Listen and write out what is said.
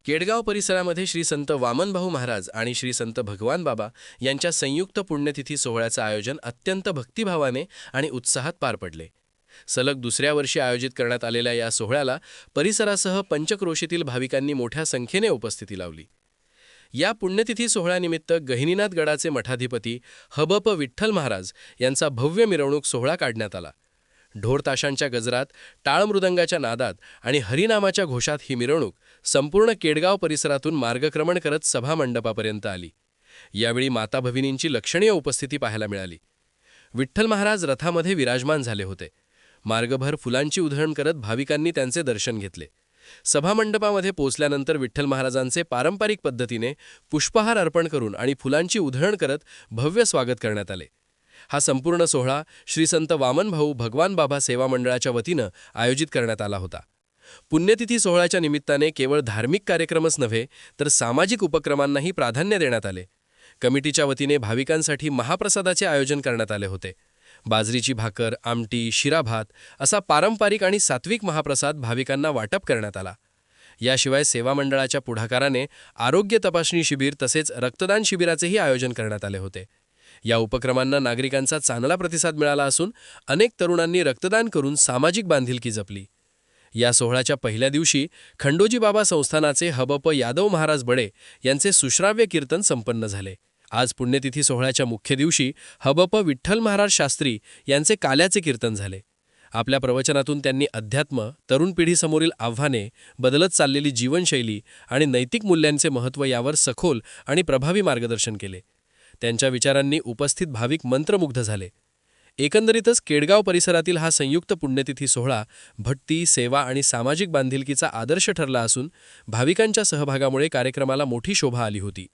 केडगाव परिसरामध्ये श्री संत वामनभाऊ महाराज आणि श्री संत भगवान बाबा यांच्या संयुक्त पुण्यतिथी सोहळ्याचं आयोजन अत्यंत भक्तिभावाने आणि उत्साहात पार पडले. सलग दुसऱ्या वर्षी आयोजित करण्यात आलेल्या या सोहळ्याला परिसरासह पंचक्रोशीतील भाविकांनी मोठ्या संख्येने उपस्थिती लावली. या पुण्यतिथी सोहळ्यानिमित्त गहिनीनाथ गडाचे मठाधिपती हबप विठ्ठल महाराज यांचा भव्य मिरवणूक सोहळा काढण्यात आला. ढोर ताशांच्या गजरात, टाळमृदंगाच्या नादात आणि हरिनामाच्या घोषात ही मिरवणूक संपूर्ण केडगाव परिसरातून मार्गक्रमण करत सभामंडपापर्यंत आली. यावेळी माता भगिनींची लक्षणीय उपस्थिती पाहायला मिळाली. विठ्ठल महाराज रथामध्ये विराजमान झाले होते. मार्गभर फुलांची उधळण करत भाविकांनी त्यांचे दर्शन घेतले. सभामंडपामध्ये पोचल्यानंतर विठ्ठल महाराजांचे पारंपरिक पद्धतीने पुष्पहार अर्पण करून आणि फुलांची उधळण करत भव्य स्वागत करण्यात आले. हा संपूर्ण सोहळा श्री संत वामनभाऊ भगवान बाबा सेवा मंडळाच्या वतीनं आयोजित करण्यात आला होता. पुण्यतिथी सोहळ्याच्या निमित्ताने केवळ धार्मिक कार्यक्रमच नव्हे तर सामाजिक उपक्रमांनाही प्राधान्य देण्यात आले. कमिटीच्या वतीने भाविकांसाठी महाप्रसादाचे आयोजन करण्यात आले होते. बाजरीची भाकर, आमटी, शिराभात असा पारंपरिक आणि सात्विक महाप्रसाद भाविकांना वाटप करण्यात आला. याशिवाय सेवा मंडळाच्या पुढाकाराने आरोग्य तपासणी शिबिर तसेच रक्तदान शिबिराचेही आयोजन करण्यात आले होते. या उपक्रमांना नागरिकांचा चांगला प्रतिसाद मिळाला असून अनेक तरुणांनी रक्तदान करून सामाजिक बांधिलकी जपली. या सोहळ्याच्या पहिल्या दिवशी खंडोजी बाबा संस्थानाचे हबप यादव महाराज बडे यांचे सुश्राव्य कीर्तन संपन्न झाले. आज पुण्यतिथी सोहळ्याच्या मुख्य दिवशी हबप विठ्ठल महाराज शास्त्री यांचे काल्याचे कीर्तन झाले. आपल्या प्रवचनातून त्यांनी अध्यात्म, तरुण पिढीसमोरील आव्हाने, बदलत चाललेली जीवनशैली आणि नैतिक मूल्यांचे महत्त्व यावर सखोल आणि प्रभावी मार्गदर्शन केले. त्यांच्या विचारांनी उपस्थित भाविक मंत्रमुग्ध झाले. एकंदरीतच केडगाव परिसरातील हा संयुक्त पुण्यतिथी सोहळा भक्ती, सेवा आणि सामाजिक बांधिलकीचा आदर्श ठरला असून भाविकांच्या सहभागामुळे कार्यक्रमाला मोठी शोभा आली होती.